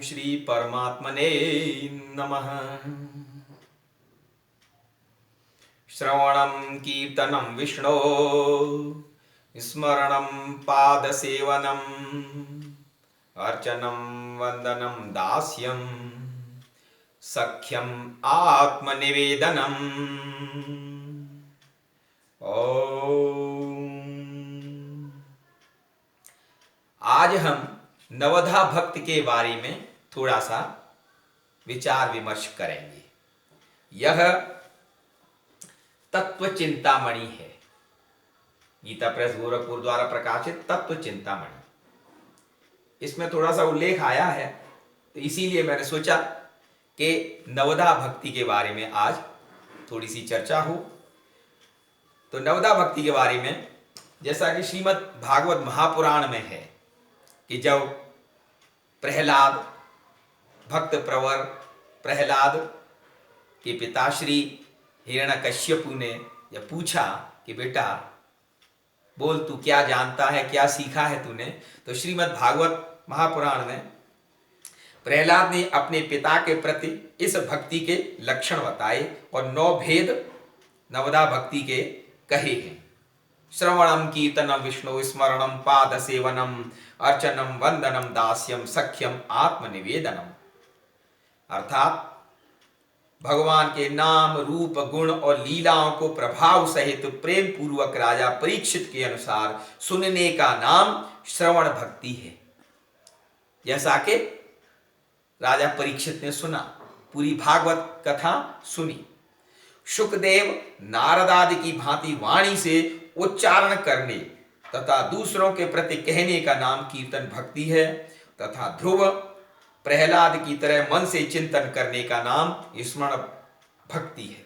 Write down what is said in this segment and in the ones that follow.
श्री परमात्मने नमः। श्रवणं कीर्तनं विष्णो स्मरणं पादसेवनम् अर्चनं वन्दनं दास्यं सख्यम आत्मनिवेदनम्। ओम। आज हम नवधा भक्त के बारे में थोड़ा सा विचार विमर्श करेंगे। यह तत्व चिंतामणि है, गीता प्रेस गोरखपुर द्वारा प्रकाशित तत्व चिंतामणि। इसमें थोड़ा सा उल्लेख आया है, तो इसीलिए मैंने सोचा कि नवधा भक्ति के बारे में आज थोड़ी सी चर्चा हो। तो नवधा भक्ति के बारे में जैसा कि श्रीमद् भागवत महापुराण में है कि जब प्रहलाद भक्त प्रवर प्रहलाद के पिताश्री हिरण्यकश्यपु ने जब पूछा कि बेटा बोल, तू क्या जानता है, क्या सीखा है तूने, तो श्रीमद् भागवत महापुराण में प्रहलाद ने अपने पिता के प्रति इस भक्ति के लक्षण बताए और 9 भेद नवधा भक्ति के कहे हैं। श्रवणम कीर्तनम विष्णु स्मरणम पाद सेवनम अर्चनम वंदनम दास्यम सख्यम आत्मनिवेदनम। अर्थात भगवान के नाम रूप गुण और लीलाओं को प्रभाव सहित प्रेम पूर्वक राजा परीक्षित के अनुसार सुनने का नाम श्रवण भक्ति है। जैसा कि राजा परीक्षित ने सुना, पूरी भागवत कथा सुनी, शुकदेव नारद आदि की भांति वाणी से उच्चारण करने तथा दूसरों के प्रति कहने का नाम कीर्तन भक्ति है, तथा ध्रुव प्रहलाद की तरह मन से चिंतन करने का नाम स्मरण भक्ति है।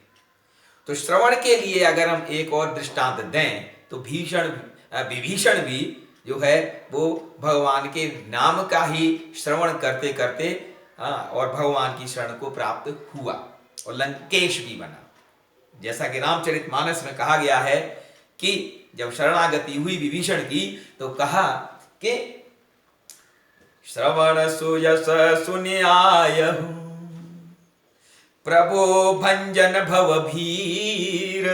तो श्रवण के लिए अगर हम एक और दृष्टांत दें तो विभीषण भी जो है वो भगवान के नाम का ही श्रवण करते करते और भगवान की शरण को प्राप्त हुआ और लंकेश भी बना। जैसा कि रामचरितमानस में कहा गया है कि जब शरणागति हुई विभीषण की तो कहा कि श्रवण सुयस सुनियायहु प्रभो भंजन भव भीर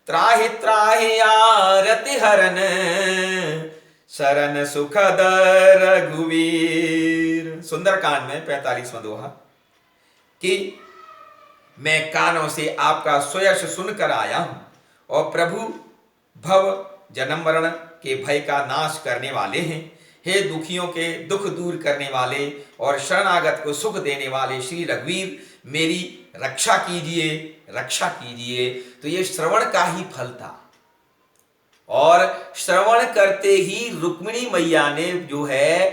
त्राहि त्राहि आरति हरन शरण सुखद रघुवीर। सुंदरकांड में 45वां दोहा कि मैं कानों से आपका सुयश सुनकर आया हूं और प्रभु भव जन्म मरण के भय का नाश करने वाले हैं। हे दुखियों के दुख दूर करने वाले और शरणागत को सुख देने वाले श्री रघुवीर, मेरी रक्षा कीजिए, रक्षा कीजिए। तो ये श्रवण का ही फल था और श्रवण करते ही रुक्मिणी मैया ने जो है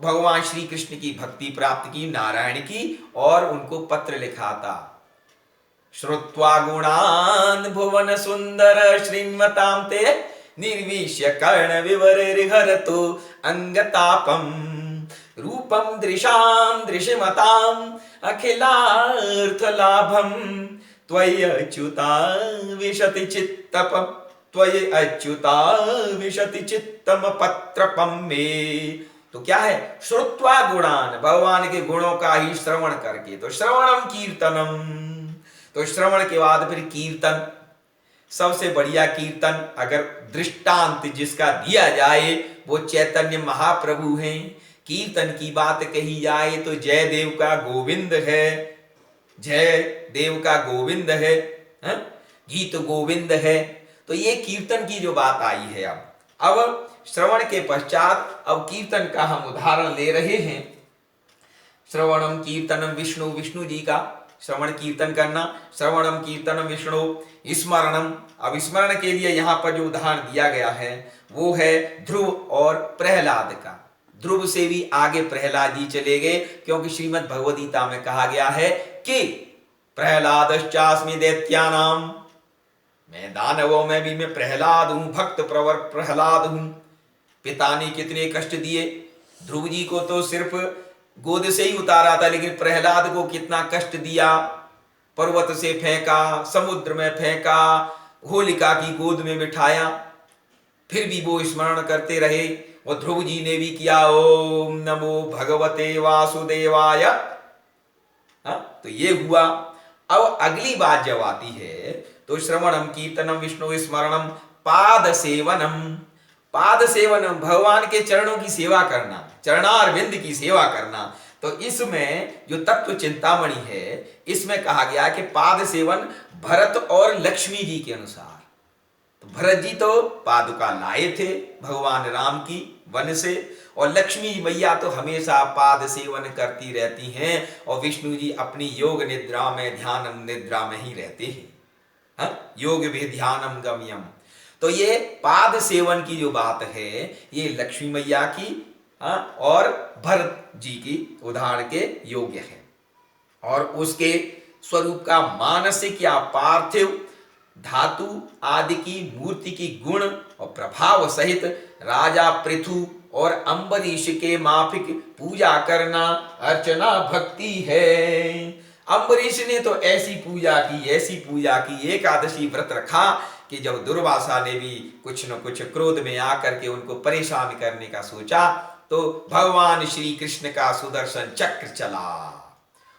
भगवान श्री कृष्ण की भक्ति प्राप्त की, नारायण की, और उनको पत्र लिखा था। श्रुत्वा गुणान् भुवन सुंदर श्रीमतां ते निर्विश्य कर्ण विवरहरतु अंगतापम रूपम दृशां दृश्यमतां अखिलार्थ लाभम त्वयि अच्युता विशति चित्तपम त्वयि अच्युता विशति चित्तम पत्रपम मे। तो क्या है? श्रुत्वा गुणान, भगवान के गुणों का ही श्रवण करके। तो श्रवणम कीर्तनम, तो श्रवण के बाद फिर कीर्तन। सबसे बढ़िया कीर्तन अगर दृष्टांत जिसका दिया जाए वो चैतन्य महाप्रभु हैं। कीर्तन की बात कही जाए तो जय देव का गोविंद है, जय देव का गोविंद है, गीत गोविंद है। तो ये कीर्तन की जो बात आई है। अब श्रवण के पश्चात अब कीर्तन का हम उदाहरण ले रहे हैं। श्रवणम कीर्तनम विष्णु, विष्णु जी का श्रवण कीर्तन करना। श्रवणम कीर्तनम विष्णु स्मरणम। अब स्मरण के लिए यहाँ पर जो उदाहरण दिया गया है वो है ध्रुव और प्रहलाद का। ध्रुव से भी आगे प्रहलाद जी चले गए, क्योंकि श्रीमद् भगवद गीता में कहा गया है कि प्रहलादश्चास्मि दैत्यानाम, मैं दानवों में भी मैं प्रहलाद हूं, भक्त प्रवर प्रहलाद हूं। पिता ने कितने कष्ट दिए, ध्रुव जी को तो सिर्फ गोद से ही उतारा था, लेकिन प्रहलाद को कितना कष्ट दिया। पर्वत से फेंका, समुद्र में फेंका, होलिका की गोद में बिठाया, फिर भी वो स्मरण करते रहे और ध्रुव जी ने भी किया ओम नमो भगवते वासुदेवाय। हाँ, तो ये हुआ। अब अगली बात जब आती है तो श्रवणम कीर्तनम विष्णु स्मरणम पाद सेवनम। पाद सेवनम, भगवान के चरणों की सेवा करना, चरणारविंद की सेवा करना। तो इसमें जो तत्व चिंतामणि है इसमें कहा गया कि पाद सेवन भरत और लक्ष्मी जी के अनुसार। तो भरत जी तो पादुका लाए थे भगवान राम की वन से, और लक्ष्मी मैया तो हमेशा पाद सेवन करती रहती हैं, और विष्णु जी अपनी योग निद्रा में, ध्यान निद्रा में ही रहते हैं। हाँ? योग भी ध्यानम गम्यम। तो ये पाद सेवन की जो बात है ये लक्ष्मी मैया की, हाँ, और भरत जी की उदाहरण के योग्य है। और उसके स्वरूप का मानसिक या पार्थिव धातु आदि की मूर्ति की गुण और प्रभाव सहित राजा पृथु और अम्बरीश के माफिक पूजा करना अर्चना भक्ति है। अम्बरीश ने तो ऐसी पूजा की, ऐसी पूजा की, एकादशी व्रत रखा कि जब दुर्वासा ने भी कुछ न कुछ क्रोध में आकर के उनको परेशान करने का सोचा तो भगवान श्री कृष्ण का सुदर्शन चक्र चला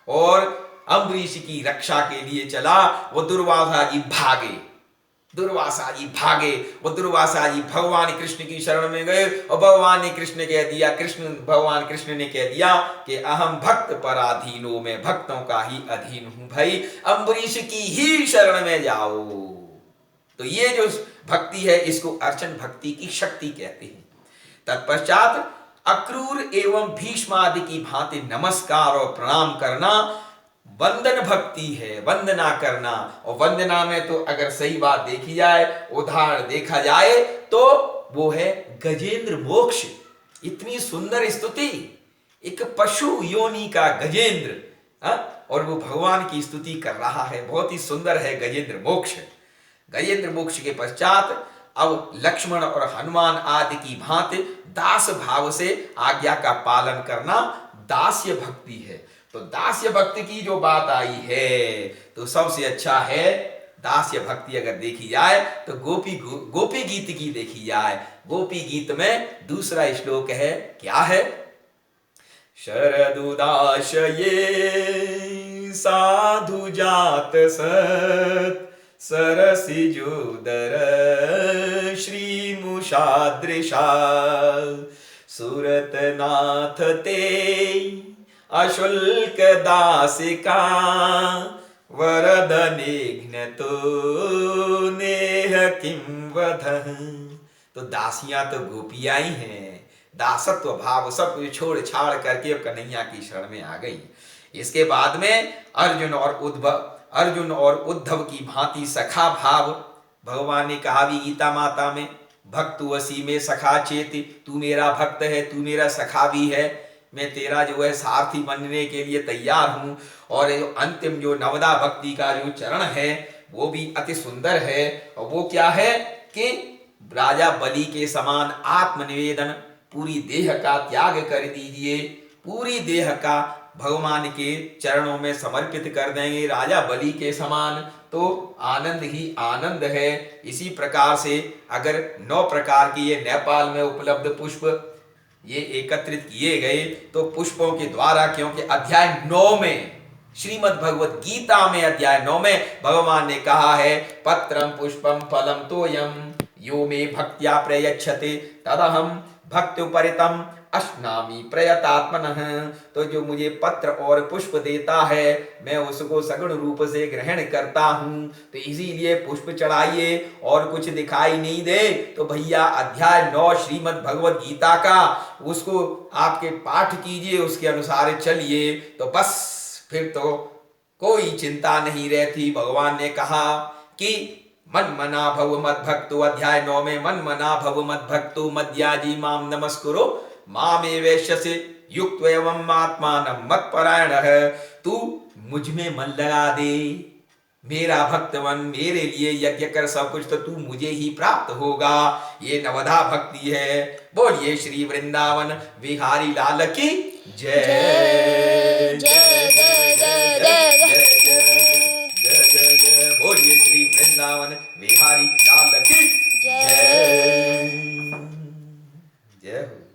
और अम्बरीश की रक्षा के लिए चला। वो दुर्वासा जी भागे, दुर्वासा जी भागे, वो दुर्वासा जी भगवान कृष्ण की शरण में गए और भगवान ने कृष्ण कह दिया, भगवान कृष्ण ने कह दिया कि अहम भक्त पराधीनो, मैं भक्तों का ही अधीन हूं भाई, अम्बरीश की ही शरण में जाओ। तो ये जो भक्ति है इसको अर्चन भक्ति की शक्ति कहते हैं। तत्पश्चात अक्रूर एवं भीष्म आदि की भांति नमस्कार और प्रणाम करना वंदन भक्ति है, वंदना करना। और वंदना में तो अगर सही बात देखी जाए, उदाहरण देखा जाए तो वो है गजेंद्र मोक्ष। इतनी सुंदर स्तुति, एक पशु योनि का गजेंद्र, और वो भगवान की स्तुति कर रहा है, बहुत ही सुंदर है गजेंद्र मोक्ष। गजेंद्र मोक्ष के पश्चात अब लक्ष्मण और हनुमान आदि की भांति दास भाव से आज्ञा का पालन करना दास्य भक्ति है। तो दास्य भक्ति की जो बात आई है तो सबसे अच्छा है दास्य भक्ति अगर देखी जाए तो गोपी गीत की देखी जाए। गोपी गीत में दूसरा श्लोक है, क्या है? शरदुदाशये साधु जात सत सरसिजोदर श्रीमुषादृशा सुरतनाथ ते अशुल्क दासिका वरदनिघ्न तो नेह किम वधः। तो दासियां तो गोपियां ही हैं, दासत्व भाव सब छोड़ छाड़ करके कन्हैया की शरण में आ गई। इसके बाद में अर्जुन और उद्धव की भांति सखा भाव, भगवान ने कहा भी गीता माता में, भक्त वसी में सखा चेत, तू मेरा भक्त है, तू मेरा सखा भी है, मैं तेरा जो है सारथी बनने के लिए तैयार हूं। और अंतिम जो नवदा भक्ति का जो चरण है वो भी अति सुंदर है, और वो क्या है कि राजा बलि के समान आत्मनिवेदन, पूरी देह का त्याग कर दीजिए, पूरी देह का भगवान के चरणों में समर्पित कर देंगे राजा बलि के समान, तो आनंद ही आनंद है। इसी प्रकार से अगर 9 प्रकार की ये नेपाल में उपलब्ध पुष्प ये एकत्रित किए गए तो पुष्पों के द्वारा, क्योंकि अध्याय 9 में श्रीमद् भगवत गीता में अध्याय 9 में भगवान ने कहा है, पत्रम पुष्पम फलम तोयम यो मे भक्त्या प्रयच्छते तदहम भक्त्युपरितम अश्नामि प्रयतात्मनः। तो जो मुझे पत्र और पुष्प देता है मैं उसको सगुण रूप से ग्रहण करता हूं। तो इसीलिए पुष्प चढ़ाइए, और कुछ दिखाई नहीं दे तो भैया अध्याय 9 श्रीमद् भगवत गीता का उसको आपके पाठ कीजिए, उसके अनुसार चलिए, तो बस फिर तो कोई चिंता नहीं रहती। भगवान ने कहा कि मन मना भव मद भक्तो, अध्याय 9 में, मन मना भव मद भक्तो मद्याजी माम नमस्कुरो मामे वैश्यसे युक्त एवं आत्मानं मत्परायणः। तू मुझ में मन लगा दे, मेरा भक्त बन, मेरे लिए यज्ञ कर, सब कुछ तो तू मुझे ही प्राप्त होगा। ये नवधा भक्ति है। बोलिए श्री वृंदावन बिहारी लाल की जय जय जय जय जय जय। बोलिए श्री वृंदावन बिहारी लाल की जय जय। जय हो।